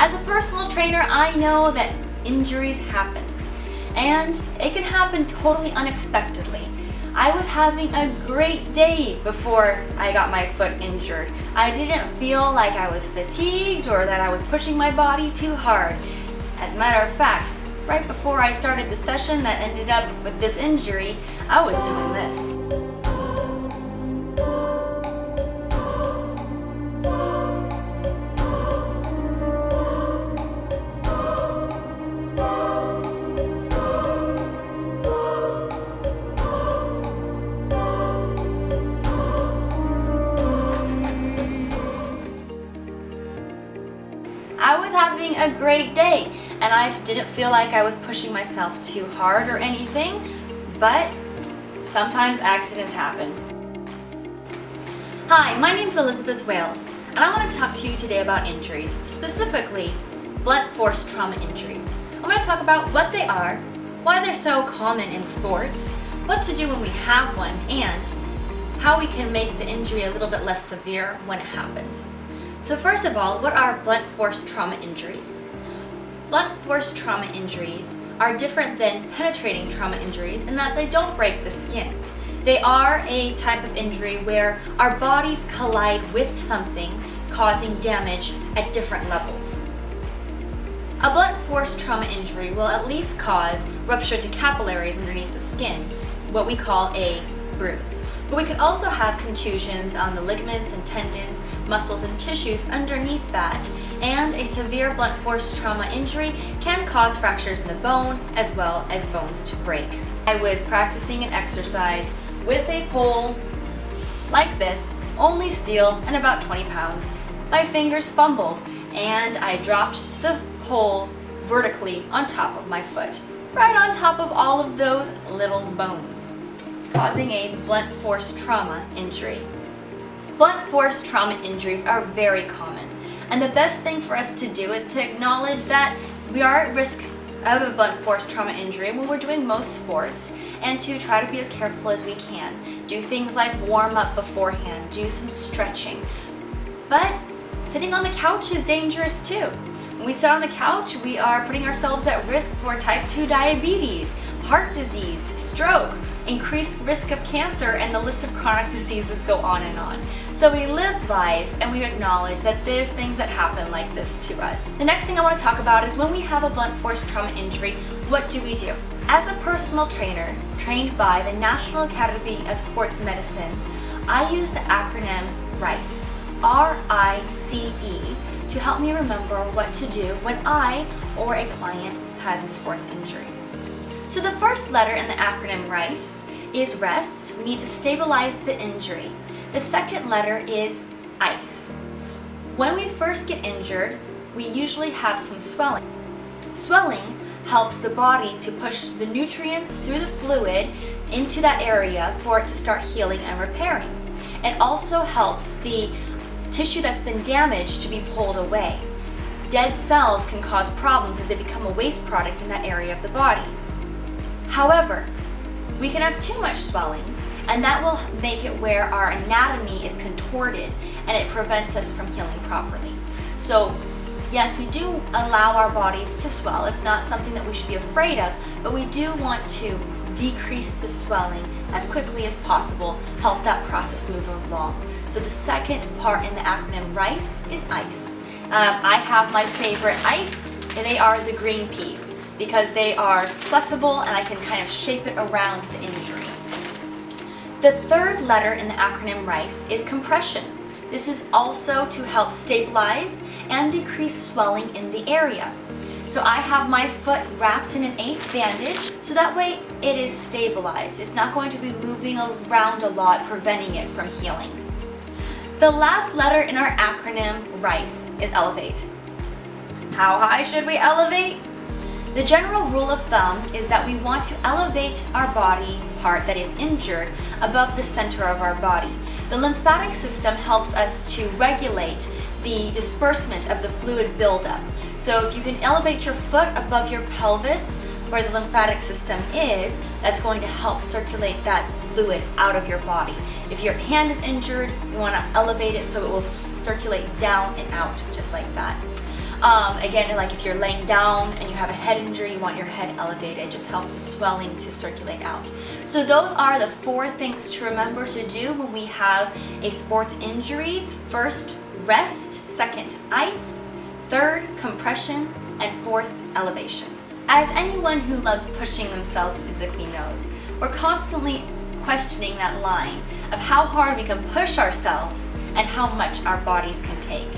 As a personal trainer, I know that injuries happen, and it can happen totally unexpectedly. I was having a great day before I got my foot injured. I didn't feel like I was fatigued or that I was pushing my body too hard. As a matter of fact, right before I started the session that ended up with this injury, I was doing this. I was having a great day, and I didn't feel like I was pushing myself too hard or anything, but sometimes accidents happen. Hi, my name is Elizabeth Wales, and I want to talk to you today about injuries, specifically blunt force trauma injuries. I'm going to talk about what they are, why they're so common in sports, what to do when we have one, and how we can make the injury a little bit less severe when it happens. So first of all, what are blunt force trauma injuries? Blunt force trauma injuries are different than penetrating trauma injuries in that they don't break the skin. They are a type of injury where our bodies collide with something, causing damage at different levels. A blunt force trauma injury will at least cause rupture to capillaries underneath the skin, what we call a bruise. But we can also have contusions on the ligaments and tendons, muscles and tissues underneath that, and a severe blunt force trauma injury can cause fractures in the bone as well as bones to break. I was practicing an exercise with a pole like this, only steel and about 20 pounds. My fingers fumbled and I dropped the pole vertically on top of my foot, right on top of all of those little bones, causing a blunt force trauma injury. Blunt force trauma injuries are very common, and the best thing for us to do is to acknowledge that we are at risk of a blunt force trauma injury when we're doing most sports, and to try to be as careful as we can. Do things like warm up beforehand, do some stretching. But sitting on the couch is dangerous too. When we sit on the couch, we are putting ourselves at risk for type 2 diabetes, heart disease, stroke, increased risk of cancer, and the list of chronic diseases go on and on. So we live life and we acknowledge that there's things that happen like this to us. The next thing I want to talk about is when we have a blunt force trauma injury, what do we do? As a personal trainer trained by the National Academy of Sports Medicine, I use the acronym R.I.C.E, R-I-C-E, to help me remember what to do when I or a client has a sports injury. So the first letter in the acronym R.I.C.E is rest. We need to stabilize the injury. The second letter is ice. When we first get injured, we usually have some swelling. Swelling helps the body to push the nutrients through the fluid into that area for it to start healing and repairing. It also helps the tissue that's been damaged to be pulled away. Dead cells can cause problems as they become a waste product in that area of the body. However, we can have too much swelling, and that will make it where our anatomy is contorted and it prevents us from healing properly. So yes, we do allow our bodies to swell. It's not something that we should be afraid of, but we do want to decrease the swelling as quickly as possible, help that process move along. So the second part in the acronym R.I.C.E is ice. I have my favorite ice, and they are the green peas, because they are flexible and I can kind of shape it around the injury. The third letter in the acronym R.I.C.E is compression. This is also to help stabilize and decrease swelling in the area. So I have my foot wrapped in an ACE bandage, so that way it is stabilized. It's not going to be moving around a lot, preventing it from healing. The last letter in our acronym R.I.C.E is elevate. How high should we elevate? The general rule of thumb is that we want to elevate our body part that is injured above the center of our body. The lymphatic system helps us to regulate the disbursement of the fluid buildup. So if you can elevate your foot above your pelvis where the lymphatic system is, that's going to help circulate that fluid out of your body. If your hand is injured, you want to elevate it so it will circulate down and out just like that. Again, like if you're laying down and you have a head injury, you want your head elevated. It just helps the swelling to circulate out. So those are the 4 things to remember to do when we have a sports injury. First, rest. Second, ice. Third, compression. And fourth, elevation. As anyone who loves pushing themselves physically knows, we're constantly questioning that line of how hard we can push ourselves and how much our bodies can take.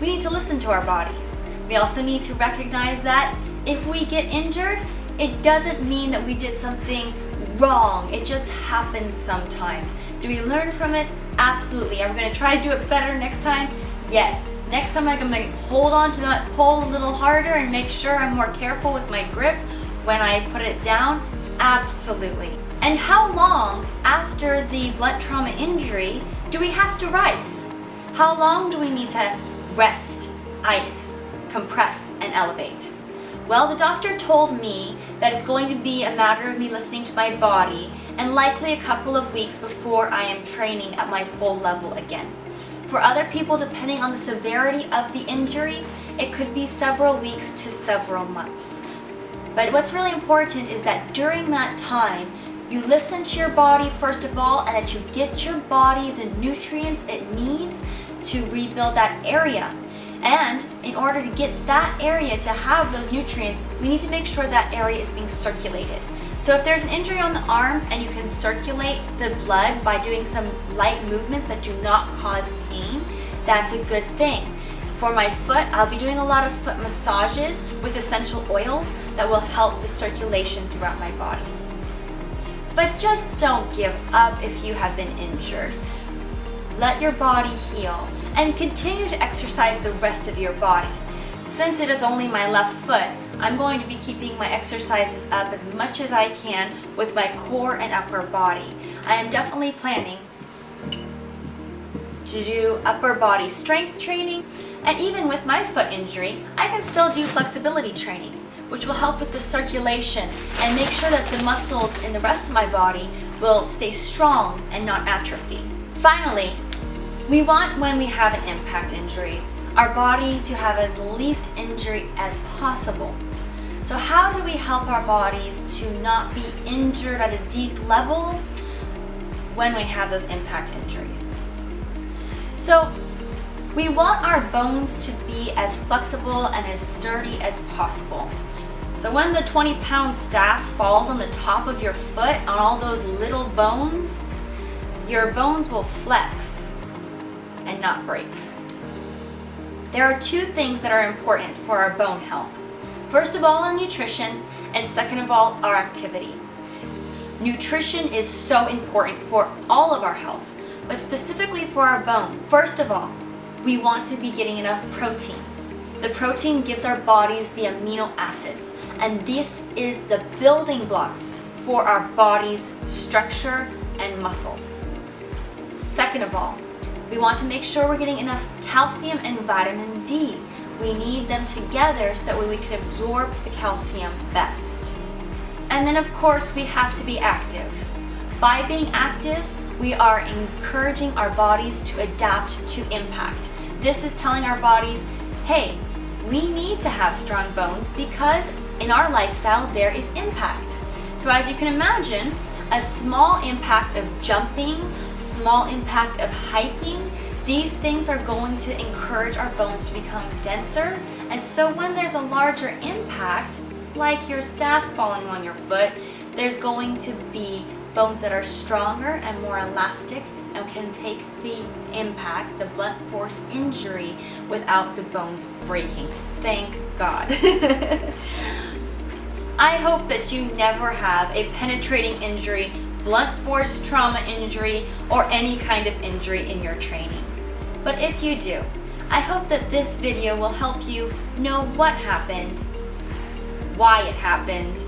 We need to listen to our bodies. We also need to recognize that if we get injured, it doesn't mean that we did something wrong. It just happens sometimes. Do we learn from it? Absolutely. Are we going to try to do it better next time? Yes. Next time I'm going to hold on to that pole a little harder and make sure I'm more careful with my grip when I put it down. Absolutely. And how long after the blunt trauma injury do we have to rise? How long do we need to rest, ice, compress, and elevate? Well, the doctor told me that it's going to be a matter of me listening to my body and likely a couple of weeks before I am training at my full level again. For other people, depending on the severity of the injury, it could be several weeks to several months. But what's really important is that during that time, you listen to your body first of all, and that you get your body the nutrients it needs to rebuild that area. And in order to get that area to have those nutrients, we need to make sure that area is being circulated. So if there's an injury on the arm and you can circulate the blood by doing some light movements that do not cause pain, that's a good thing. For my foot, I'll be doing a lot of foot massages with essential oils that will help the circulation throughout my body. But just don't give up if you have been injured. Let your body heal and continue to exercise the rest of your body. Since it is only my left foot, I'm going to be keeping my exercises up as much as I can with my core and upper body. I am definitely planning to do upper body strength training, and even with my foot injury, I can still do flexibility training, which will help with the circulation and make sure that the muscles in the rest of my body will stay strong and not atrophy. Finally, we want, when we have an impact injury, our body to have as least injury as possible. So how do we help our bodies to not be injured at a deep level when we have those impact injuries? So we want our bones to be as flexible and as sturdy as possible. So when the 20-pound staff falls on the top of your foot on all those little bones, your bones will flex and not break. There are 2 things that are important for our bone health. First of all, our nutrition, and second of all, our activity. Nutrition is so important for all of our health, but specifically for our bones. First of all, we want to be getting enough protein. The protein gives our bodies the amino acids, and this is the building blocks for our body's structure and muscles. Second of all, we want to make sure we're getting enough calcium and vitamin D. We need them together so that way we can absorb the calcium best. And then of course we have to be active. By being active, we are encouraging our bodies to adapt to impact. This is telling our bodies, hey, we need to have strong bones because in our lifestyle there is impact. So as you can imagine, a small impact of jumping, small impact of hiking, these things are going to encourage our bones to become denser. And so when there's a larger impact, like your staff falling on your foot, there's going to be bones that are stronger and more elastic and can take the impact, the blunt force injury, without the bones breaking. Thank God. I hope that you never have a penetrating injury, blunt force trauma injury, or any kind of injury in your training. But if you do, I hope that this video will help you know what happened, why it happened,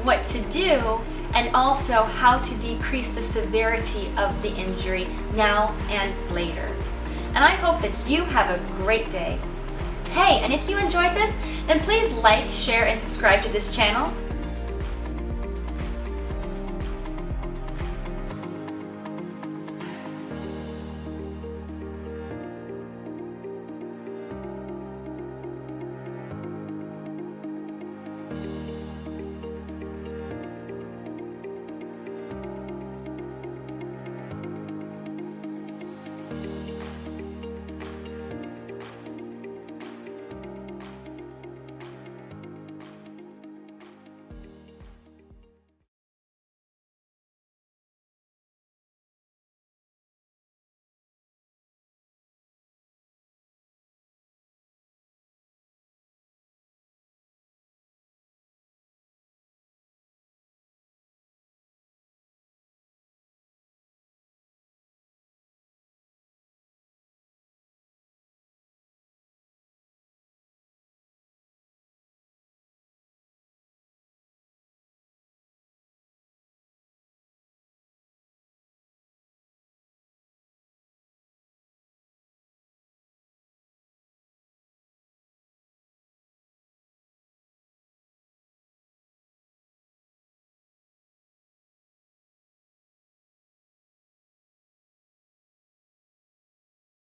what to do, and also how to decrease the severity of the injury now and later. And I hope that you have a great day. Hey, and if you enjoyed this, then please like, share, and subscribe to this channel.